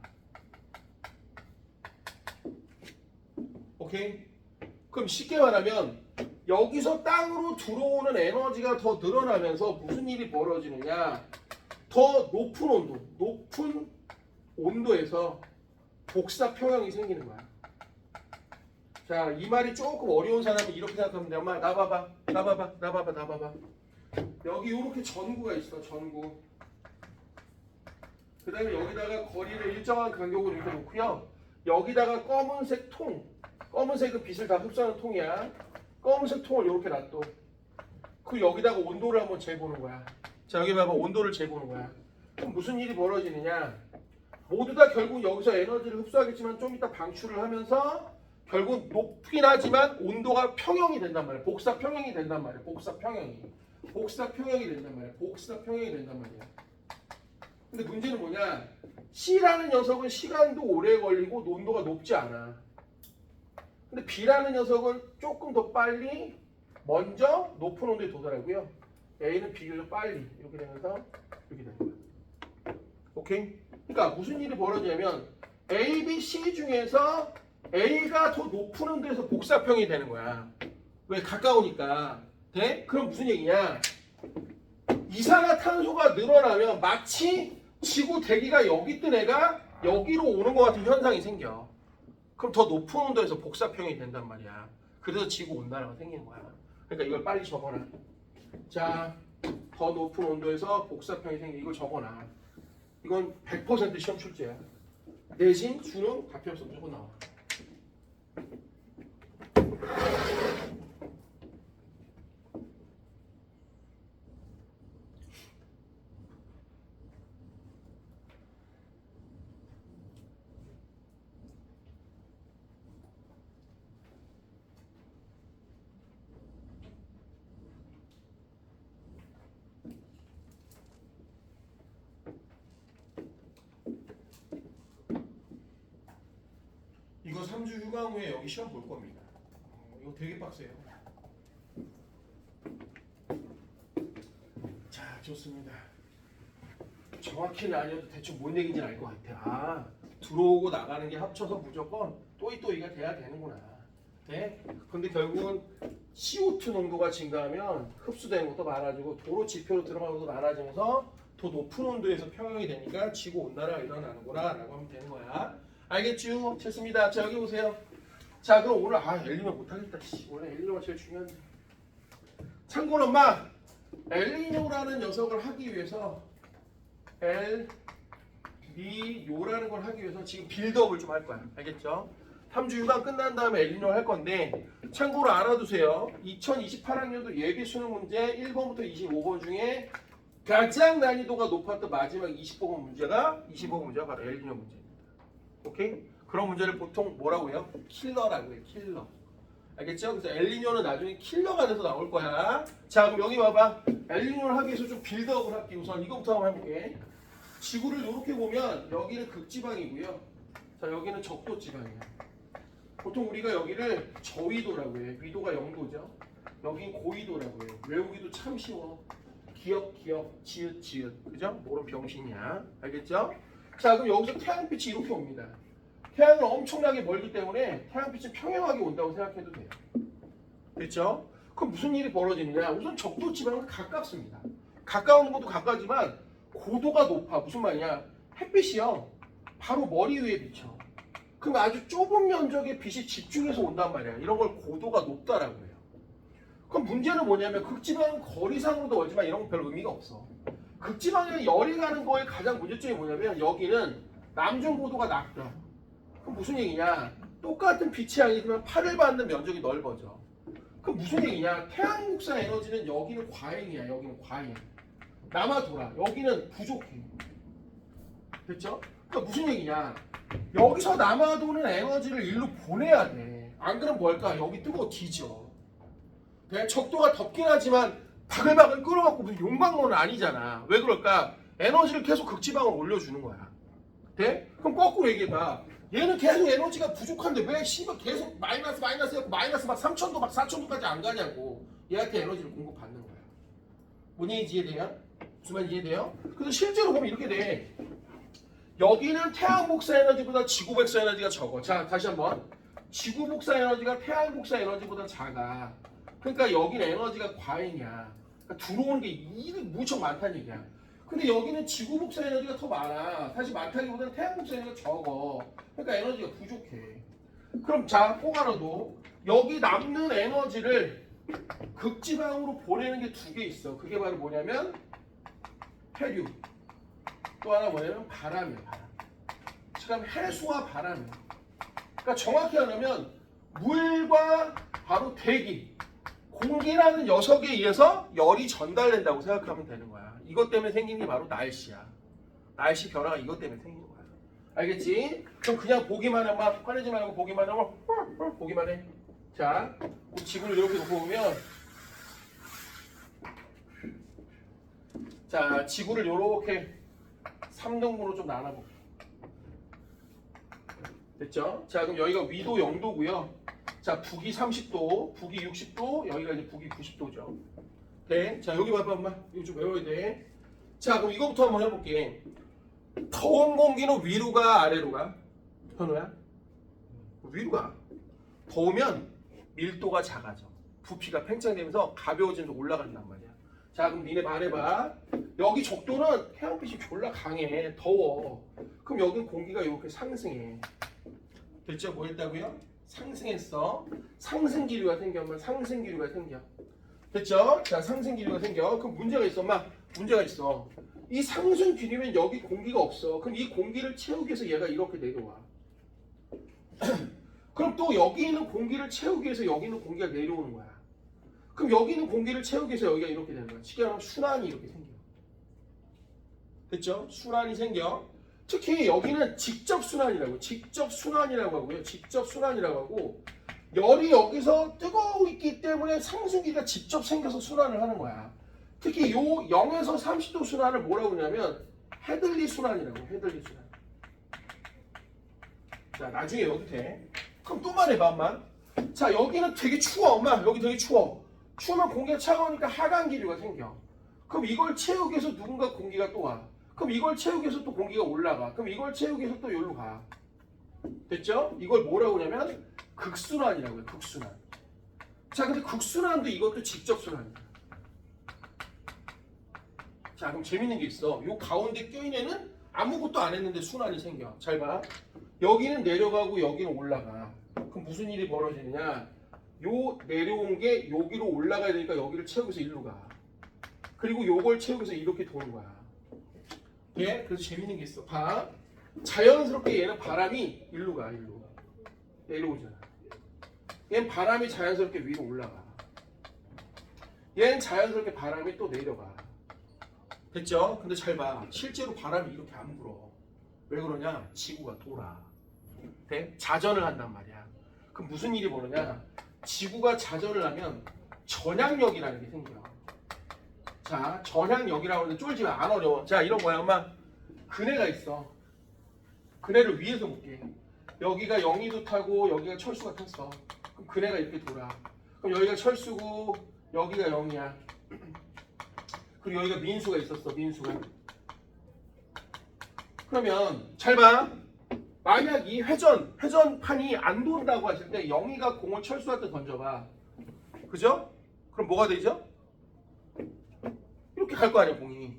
오케이? 그럼 쉽게 말하면 여기서 땅으로 들어오는 에너지가 더 늘어나면서 무슨 일이 벌어지느냐? 더 높은 온도에서 복사 평형이 생기는 거야. 자, 이 말이 조금 어려운 사람은 이렇게 생각하면 돼. 엄마, 나 봐봐. 여기 이렇게 전구가 있어. 전구. 그 다음에 여기다가 거리를 일정한 간격으로 이렇게 놓고요. 여기다가 검은색 통. 검은색은 빛을 다 흡수하는 통이야. 검은색 통을 이렇게 놔둬. 그 여기다가 온도를 한번 재보는 거야. 자, 여기 봐봐. 온도를 재보는 거야. 그럼 무슨 일이 벌어지느냐? 모두 다 결국 여기서 에너지를 흡수하겠지만 좀 이따 방출을 하면서 결국 높긴 하지만 온도가 평형이 된단 말이야. 복사 평형이 된단 말이야. 복사 평형이. 복사 평형이 된단 말이야. 복사 평형이 된단 말이야. 근데 문제는 뭐냐? C라는 녀석은 시간도 오래 걸리고 온도가 높지 않아. 근데 B라는 녀석은 조금 더 빨리 먼저 높은 온도에 도달하고요. A는 비교적 빨리 이렇게 되면서 이렇게 되는 거야. 오케이? 그러니까 무슨 일이 벌어지냐면 A, B, C 중에서 A가 더 높은 온도에서 복사평이 되는 거야. 왜? 가까우니까. 돼? 그럼 무슨 얘기냐? 이산화탄소가 늘어나면 마치 지구 대기가 여기 있던 애가 여기로 오는 것 같은 현상이 생겨. 그럼 더 높은 온도에서 복사평이 된단 말이야. 그래서 지구 온난화가 생기는 거야. 그러니까 이걸 빨리 적어놔. 자, 더 높은 온도에서 복사평이 생겨. 이걸 적어놔. 이건 100% 시험 출제야. 내신, 수능 다 필요 없어. 무조건 나와. 이거 3주 휴가 후에 여기 시험 볼 겁니다. 이거 되게 빡세요. 자, 좋습니다. 정확히는 아니어도 대충 뭔 얘기인지 알 것 같아. 아, 들어오고 나가는 게 합쳐서 무조건 또이또이가 돼야 되는구나. 네? 근데 결국은 CO2 농도가 증가하면 흡수되는 것도 많아지고 도로 지표로 들어가는 것도 많아지면서 더 높은 온도에서 평형이 되니까 지구 온난화가 일어나는구나 라고 하면 되는 거야. 알겠죠? 됐습니다. 자, 여기 보세요. 자, 그럼 오늘 엘니뇨 못하겠다. 오늘 엘니뇨가 제일 중요한데. 참고로 엄마 엘니뇨라는 녀석을 하기 위해서 엘니뇨라는 걸 하기 위해서 지금 빌드업을 좀 할 거야. 알겠죠? 3주 휴가 끝난 다음에 엘니뇨를 할 건데 참고로 알아두세요. 2028학년도 예비 수능 문제 1번부터 25번 중에 가장 난이도가 높았던 마지막 25번 문제가 바로 엘니뇨 문제입니다. 오케이? 그런 문제를 보통 뭐라고 해요? 킬러라고 해요. 킬러. 알겠죠? 그래서 엘니뇨는 나중에 킬러가 돼서 나올 거야. 자, 그럼 여기 봐봐. 엘니뇨를 하기 위해서 좀 빌드업을 할게. 우선 이거부터 한번 해볼게. 지구를 이렇게 보면 여기는 극지방이고요. 자, 여기는 적도지방이야. 보통 우리가 여기를 저위도라고 해요. 위도가 0도죠. 여긴 고위도라고 해요. 외우기도 참 쉬워. 기억, 지읒. 그죠? 모른 병신이야. 알겠죠? 자, 그럼 여기서 태양빛이 이렇게 옵니다. 태양은 엄청나게 멀기 때문에 태양빛은 평행하게 온다고 생각해도 돼요. 됐죠? 그럼 무슨 일이 벌어지느냐? 우선 적도 지방은 가깝습니다. 가까운 것도 가까지만 고도가 높아. 무슨 말이냐? 햇빛이요. 바로 머리 위에 비쳐. 그럼 아주 좁은 면적의 빛이 집중해서 온단 말이야. 이런 걸 고도가 높다라고 해요. 그럼 문제는 뭐냐면 극지방은 거리상으로도 멀지만 이런 건 별 의미가 없어. 극지방에 열이 가는 거에 가장 문제점이 뭐냐면 여기는 남중 고도가 낮다. 그럼 무슨 얘기냐? 똑같은 빛이 아니지만 팔을 받는 면적이 넓어져. 그럼 무슨 얘기냐? 태양 곡선 에너지는 여기는 과잉이야. 여기는 과잉. 남아 돌아. 여기는 부족해. 됐죠? 그러니까 무슨 얘기냐? 여기서 남아 도는 에너지를 일로 보내야 돼. 안 그러면 뭘까? 여기 뜨거워 뒤져. 적도가 덥긴 하지만 바글바글 끓어갖고 무슨 용광로는 아니잖아. 왜 그럴까? 에너지를 계속 극지방으로 올려주는 거야. 돼? 그럼 거꾸로 얘기해봐. 얘는 계속 에너지가 부족한데 왜 씨발 계속 마이너스 해갖고 마이너스 막 3000도 막 4000도까지 안 가냐고. 얘한테 에너지를 공급받는 거야. 뭔 얘기인지 이해돼요? 무슨 말인지 이해돼요? 그래서 실제로 보면 이렇게 돼. 여기는 태양 복사 에너지보다 지구 복사 에너지가 적어. 자, 다시 한번. 지구 복사 에너지가 태양 복사 에너지보다 작아. 그러니까 여기는 에너지가 과잉이야. 그러니까 들어오는 게 일이 무척 많다는 얘기야. 근데 여기는 지구 복사 에너지가 더 많아. 사실 많다기보다는 태양 복사 에너지가 적어. 그러니까 에너지가 부족해. 그럼 자, 꼭 알아도 여기 남는 에너지를 극지방으로 보내는 게 두 개 있어. 그게 바로 뭐냐면 해류. 또 하나 뭐냐면 바람이야. 바람. 지금 해수와 바람이야. 그러니까 정확히 하려면 물과 바로 대기, 공기라는 녀석에 의해서 열이 전달된다고 생각하면 되는 거야. 이것 때문에 생긴 게 바로 날씨야. 날씨 변화가 이것 때문에 생긴 거야. 알겠지? 그럼 그냥 보기만 하면 화내지 말고 보기만 하면 보기만 해. 자, 지구를 이렇게 놓고 보면 자, 지구를 이렇게 3등분으로 좀 나눠볼게. 됐죠? 자, 그럼 여기가 위도 0도고요. 자, 북이 30도, 북이 60도, 여기가 이제 북이 90도죠. 네. 자, 여기 봐봐, 엄마. 이거 좀 외워야 돼. 자, 그럼 이거부터 한번 해볼게. 더운 공기는 위로 가, 아래로 가? 현우야? 위로 가. 더우면 밀도가 작아져. 부피가 팽창되면서 가벼워지면서 올라간단 말이야. 자, 그럼 니네 말해봐. 여기 적도는 태양빛이 졸라 강해. 더워. 그럼 여긴 공기가 이렇게 상승해. 됐죠? 뭐 했다고요? 상승했어. 상승 기류가 생겨. 엄마 상승 기류가 생겨. 됐죠? 자, 상승 기류가 생겨. 그럼 문제가 있어. 엄마 문제가 있어. 이 상승 기류면 여기 공기가 없어. 그럼 이 공기를 채우기 위해서 얘가 이렇게 내려와. 그럼 또 여기 있는 공기를 채우기 위해서 여기 있는 공기가 내려오는 거야. 그럼 여기 있는 공기를 채우기 위해서 여기가 이렇게 되는 거야. 쉽게 말하면 순환이 이렇게 생겨. 됐죠? 순환이 생겨. 특히 여기는 직접순환이라고, 직접순환이라고 하고요. 직접순환이라고 하고, 열이 여기서 뜨거워 있기 때문에 상승기가 직접 생겨서 순환을 하는 거야. 특히 요 0에서 30도 순환을 뭐라고 그러냐면 헤들리 순환이라고. 헤들리 순환. 자, 나중에 여기 돼. 그럼 또 말해봐, 엄마. 자, 여기는 되게 추워, 엄마. 여기 되게 추워. 추우면 공기가 차가우니까 하강 기류가 생겨. 그럼 이걸 채우기 위해서 누군가 공기가 또 와. 그럼 이걸 채우기 위해서 또 공기가 올라가. 그럼 이걸 채우기 위해서 또 여기로 가. 됐죠? 이걸 뭐라고 하냐면 극순환이라고 해요. 극순환. 자, 근데 극순환도 이것도 직접순환이야. 자, 그럼 재밌는 게 있어. 요 가운데 껴있는 애는 아무것도 안 했는데 순환이 생겨. 잘 봐. 여기는 내려가고 여기는 올라가. 그럼 무슨 일이 벌어지느냐? 요 내려온 게 여기로 올라가야 되니까 여기를 채우기 위해서 일로 가. 그리고 요걸 채우기 위해서 이렇게 도는 거야. 예? 그래서 재밌는 게 있어. 봐. 자연스럽게 얘는 바람이 일로 가. 일로. 내려오잖아. 얘는 바람이 자연스럽게 위로 올라가. 얘는 자연스럽게 바람이 또 내려가. 됐죠? 근데 잘 봐. 실제로 바람이 이렇게 안 불어. 왜 그러냐? 지구가 돌아. 네? 자전을 한단 말이야. 그럼 무슨 일이 벌어냐? 지구가 자전을 하면 전향력이라는 게 생겨. 자, 전향력이라고 하는데 쫄지 마. 안 어려워. 자, 이런 거야. 엄마. 그네가 있어. 그네를 위에서 볼게. 여기가 영희도 타고 여기가 철수가 탔어. 그럼 그네가 이렇게 돌아. 그럼 여기가 철수고 여기가 영희야. 그리고 여기가 민수가 있었어. 민수가. 그러면 잘 봐. 만약 이 회전판이 안 돈다고 하실 때 영희가 공을 철수한테 던져봐. 그죠? 그럼 뭐가 되죠? 이렇게 갈 거 아니야, 공이.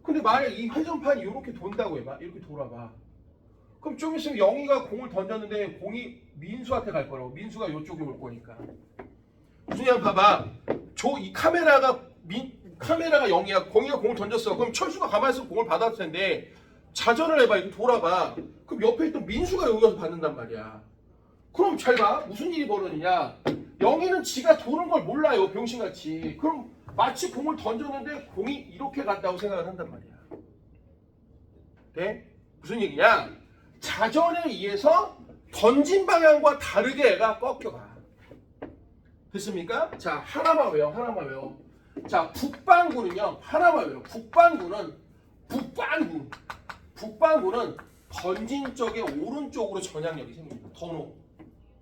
근데 만약 이 회전판이 이렇게 돈다고 해봐. 이렇게 돌아봐. 그럼 좀 있으면 영희가 공을 던졌는데 공이 민수한테 갈 거라고. 민수가 이쪽에 올 거니까. 무슨 얘기 봐봐. 이 카메라가 영희야. 공이가 공을 던졌어. 그럼 철수가 가만히 있어서 공을 받았을 텐데 자전을 해봐. 이렇게 돌아봐. 그럼 옆에 있던 민수가 여기 와서 받는단 말이야. 그럼 잘 봐. 무슨 일이 벌어지냐. 영희는 지가 도는 걸 몰라요. 병신같이. 그럼 마치 공을 던졌는데 공이 이렇게 간다고 생각을 한단 말이야. 네? 무슨 얘기냐? 자전에 의해서 던진 방향과 다르게 애가 꺾여가. 됐습니까? 자, 하나만 외워. 하나만 외워. 자, 북반구는요. 하나만 외워. 북반구는 던진 쪽의 오른쪽으로 전향력이 생깁니다. 더노.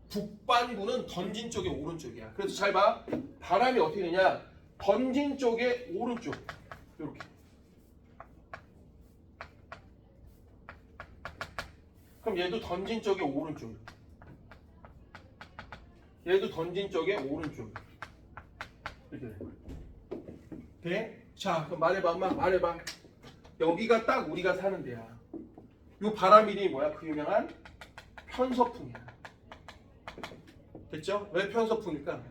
북반구는 던진 쪽의 오른쪽이야. 그래서 잘 봐. 바람이 어떻게 되냐? 던진 쪽의 오른쪽. 이렇게. 그럼 얘도 던진 쪽의 오른쪽. 얘도 던진 쪽의 오른쪽. 이렇게 돼. 돼? 자, 그럼 말해봐, 엄마. 말해봐. 여기가 딱 우리가 사는 데야. 이 바람 이름이 뭐야? 그 유명한 편서풍이야. 됐죠? 왜 편서풍일까?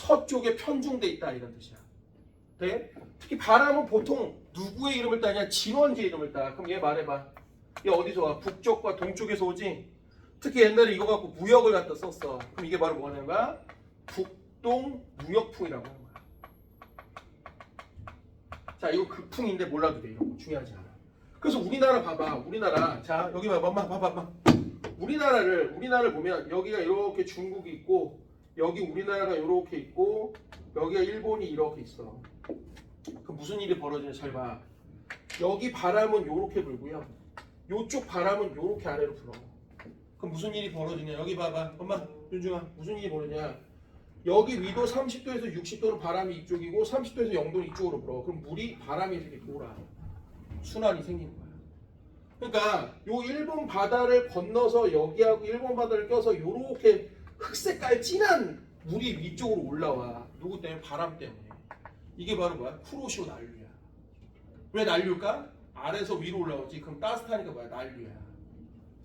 서쪽에 편중돼 있다 이런 뜻이야. 네? 특히 바람은 보통 누구의 이름을 따냐? 진원지의 이름을 따. 그럼 얘 말해봐. 얘 어디서 와? 북쪽과 동쪽에서 오지? 특히 옛날에 이거 갖고 무역을 갖다 썼어. 그럼 이게 바로 뭐냐면 거야? 북동 무역풍이라고 하는 거야. 자, 이거 극풍인데 몰라도 돼. 이런 거 중요하지 않아. 그래서 우리나라 봐봐. 우리나라. 자, 여기 봐봐. 엄마 봐봐. 우리나라를 보면 여기가 이렇게 중국이 있고 여기 우리나라가 이렇게 있고 여기가 일본이 이렇게 있어. 그럼 무슨 일이 벌어지냐 잘 봐. 여기 바람은 이렇게 불고요. 이쪽 바람은 이렇게 아래로 불어. 그럼 무슨 일이 벌어지냐? 여기 봐봐. 엄마, 윤중아, 무슨 일이 벌어지냐? 여기 위도 30도에서 60도는 바람이 이쪽이고 30도에서 0도는 이쪽으로 불어. 그럼 물이 바람이 이렇게 돌아. 순환이 생기는 거야. 그러니까 요 일본 바다를 건너서 여기하고 일본 바다를 껴서 요렇게 흑색깔 진한 물이 위쪽으로 올라와. 누구 때문에? 바람 때문에. 이게 바로 뭐야? 쿠로시오 난류야. 왜 난류일까? 아래에서 위로 올라오지. 그럼 따뜻하니까 뭐야? 난류야.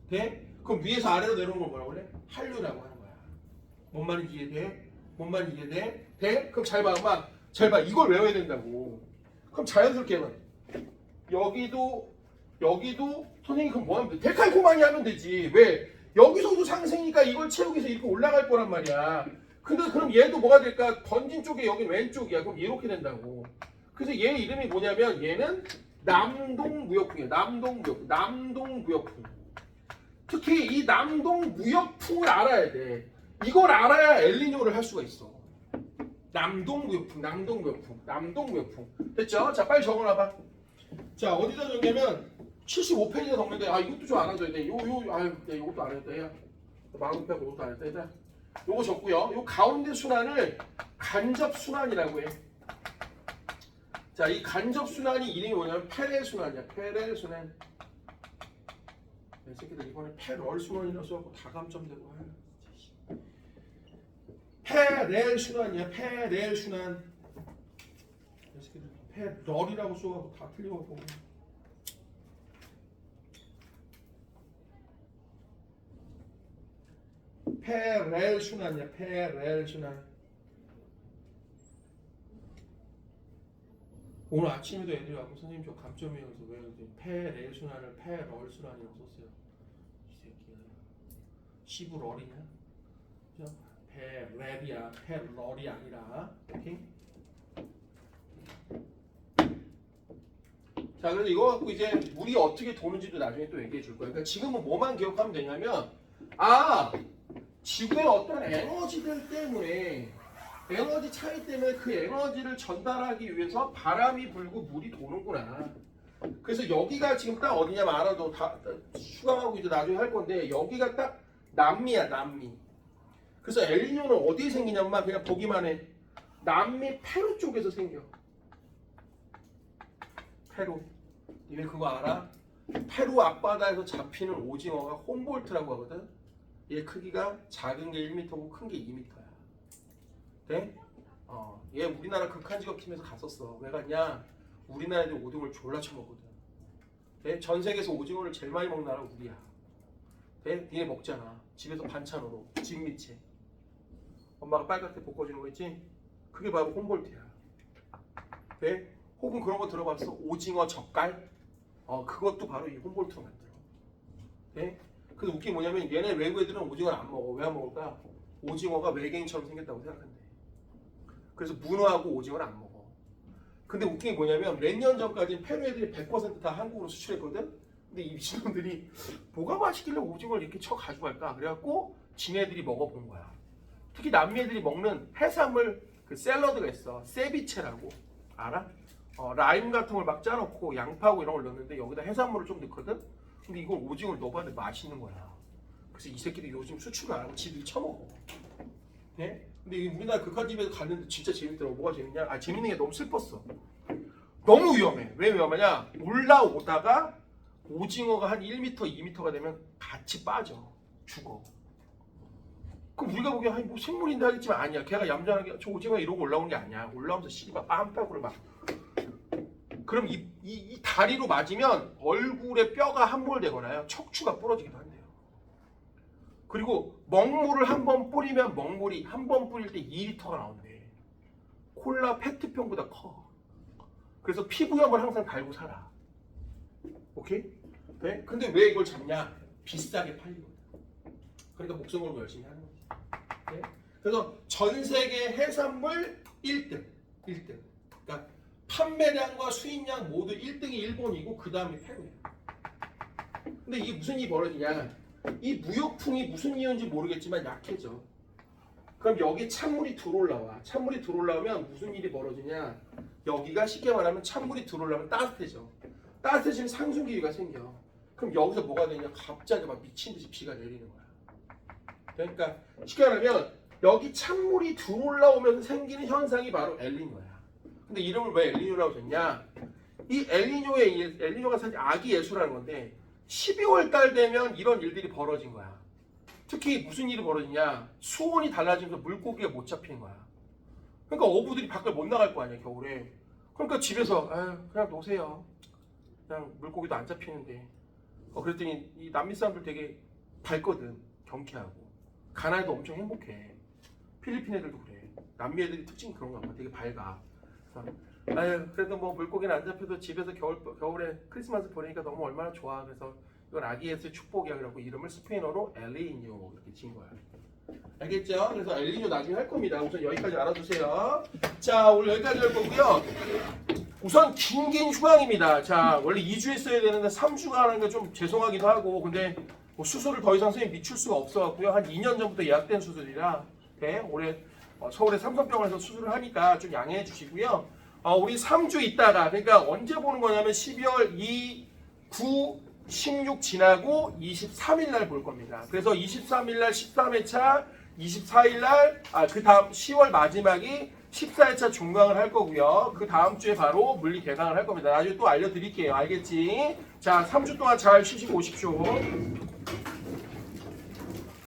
돼? 그럼 위에서 아래로 내려오는 걸 뭐라고 그래? 한류라고 하는 거야. 뭔 말인지 이해돼? 뭔 말인지 이해돼? 돼? 그럼 잘 봐, 엄마. 잘 봐. 이걸 외워야 된다고. 그럼 자연스럽게 해봐. 여기도 선생님 그럼 뭐 하면 돼? 데칼코마니 하면 되지. 왜? 여기서도 상승이니까 이걸 채우기 위해서 이렇게 올라갈 거란 말이야. 근데 그럼 얘도 뭐가 될까? 던진 쪽에 여기 왼쪽이야. 그럼 이렇게 된다고. 그래서 얘 이름이 뭐냐면 얘는 남동무역풍이야. 남동무역풍. 특히 이 남동무역풍을 알아야 돼. 이걸 알아야 엘니뇨를 할 수가 있어. 남동무역풍. 됐죠? 자, 빨리 적어놔봐. 자, 어디다 적냐면 75페이지가 적는데 이것도 좀 알아줘야 돼. 요것도 알아야 돼. 마구패고 요것도 알아야 돼. 요거 적고요. 요 가운데 순환을 간접순환이라고 해. 자, 이 간접순환이 이름이 뭐냐면 페렐순환이야. 페렐순환. 이 새끼들 이번에 페럴순환이라고 써갖고 다 감점되고. 페렐순환이야. 페렐순환. 이 새끼들 페럴이라고 써갖고 다 틀려갖고. 페렐순환이야. 페렐순환. 오늘 아침에도 애들이 와서 선생님 저 감점이어서 왜 페렐순환을 페럴순환이라고 썼어요. 이 새끼야. 시부럴이냐? 페렐이야. 페럴이 아니라. 오케이? 자, 그래서 이거 갖고 이제 물이 어떻게 도는지도 나중에 또 얘기해 줄 거예요. 그러니까 지금은 뭐만 기억하면 되냐면 지구의 어떤 에너지들 때문에 에너지 차이 때문에 그 에너지를 전달하기 위해서 바람이 불고 물이 도는구나. 그래서 여기가 지금 딱 어디냐면 알아도 다 수강하고 이제 나중에 할 건데 여기가 딱 남미야. 남미. 그래서 엘니뇨는 어디에 생기냐면 그냥 보기만 해. 남미 페루 쪽에서 생겨. 페루. 니네 그거 알아? 페루 앞바다에서 잡히는 오징어가 홈볼트라고 하거든. 얘 크기가 작은 게 1m고 큰 게 2m야. 네? 얘 우리나라 극한직업팀에서 갔었어. 왜 갔냐? 우리나라 애들 오징어를 졸라 쳐먹거든. 네? 전 세계에서 오징어를 제일 많이 먹는 나라가 우리야. 네? 니네 먹잖아. 집에서 반찬으로 진미채. 엄마가 빨갛게 볶아주는 거 있지? 그게 바로 홈볼트야. 네? 혹은 그런 거 들어봤어? 오징어 젓갈? 그것도 바로 이 홈볼트로 만들어. 네? 근데 웃긴 게 뭐냐면 얘네 외국 애들은 오징어를 안 먹어. 왜 안 먹을까? 오징어가 외계인처럼 생겼다고 생각한대. 그래서 문어하고 오징어를 안 먹어. 근데 웃긴 게 뭐냐면 몇 년 전까지는 페루 애들이 100% 다 한국으로 수출했거든? 근데 이 미친놈들이 뭐가 맛있길래 오징어를 이렇게 쳐 가져갈까? 그래갖고 지네들이 먹어본 거야. 특히 남미 애들이 먹는 해산물 그 샐러드가 있어. 세비체라고. 알아? 라임 같은 걸 막 짜놓고 양파하고 이런 걸 넣는데 여기다 해산물을 좀 넣거든? 근데 이걸 오징어를 넣어봤는데 맛있는 거야. 그래서 이 새끼들이 요즘 수출을 안 하고 지들이 처먹어. 네? 근데 우리나라 극한집에서 갔는데 진짜 재밌더라고. 뭐가 재밌냐? 재밌는 게 너무 슬펐어. 너무 위험해. 왜 위험하냐? 올라오다가 오징어가 한 1m, 2m가 되면 같이 빠져. 죽어. 그럼 우리가 보기엔 뭐 생물인데 하겠지만 아니야. 걔가 얌전하게 저 오징어 이러고 올라오는 게 아니야. 올라오면서 씨발 빰빠구를 막. 그럼 이 다리로 맞으면 얼굴에 뼈가 함몰되거나요. 척추가 부러지기도 한대요. 그리고 먹물을 한 번 뿌리면 먹물이 한 번 뿌릴 때 2리터가 나온대. 콜라 페트병보다 커. 그래서 피부염을 항상 달고 살아. 오케이? 네? 근데 왜 이걸 잡냐? 비싸게 팔리거든. 그러니까 목숨 걸고 열심히 하는 거지. 네? 그래서 전 세계 해산물 1등. 그러니까 판매량과 수입량 모두 1등이 일본이고 그 다음이 페루야. 근데 이게 무슨 일이 벌어지냐? 이 무역풍이 무슨 이유인지 모르겠지만 약해져. 그럼 여기 찬물이 들어올라와. 찬물이 들어올라오면 무슨 일이 벌어지냐? 여기가 쉽게 말하면 찬물이 들어올라오면 따뜻해져. 따뜻해지면 상승기류가 생겨. 그럼 여기서 뭐가 되냐? 갑자기 막 미친 듯이 비가 내리는 거야. 그러니까 쉽게 말하면 여기 찬물이 들어올라오면서 생기는 현상이 바로 엘니뇨야. 근데 이름을 왜 엘니뇨라고 줬냐? 이 엘니뇨가 사실 아기 예수라는 건데 12월 달 되면 이런 일들이 벌어진 거야. 특히 무슨 일이 벌어지냐? 수온이 달라지면서 물고기가 못 잡히는 거야. 그러니까 어부들이 밖을 못 나갈 거 아니야, 겨울에. 그러니까 집에서 그냥 노세요. 그냥 물고기도 안 잡히는데. 그랬더니 이 남미 사람들 되게 밝거든. 경쾌하고. 가나에도 엄청 행복해. 필리핀 애들도 그래. 남미 애들이 특징이 그런가 봐. 되게 밝아. 그래도 뭐 물고기는 안 잡혀도 집에서 겨울에 크리스마스 보내니까 너무 얼마나 좋아. 그래서 이건 아기 예수의 축복이야. 그래갖고 이름을 스페인어로 엘니뇨 이렇게 진 거야. 알겠죠? 그래서 엘니뇨 나중에 할 겁니다. 우선 여기까지 알아두세요. 자, 오늘 여기까지 할 거고요. 우선 긴 휴강입니다. 자, 원래 2주 했어야 되는데 3주가 하는 게 좀 죄송하기도 하고, 근데 뭐 수술을 더 이상 선생님 미칠 수가 없어갖고요. 한 2년 전부터 예약된 수술이라 올해 서울의 삼성병원에서 수술을 하니까 좀 양해해 주시고요. 우리 3주 있다가, 그러니까 언제 보는 거냐면 12월 2, 9, 16 지나고 23일 날 볼 겁니다. 그래서 23일 날 13회차, 24일 날, 그 다음 10월 마지막이 14회차 중강을 할 거고요. 그 다음 주에 바로 물리 개강을 할 겁니다. 나중에 또 알려드릴게요. 알겠지? 자, 3주 동안 잘 쉬시고 오십시오.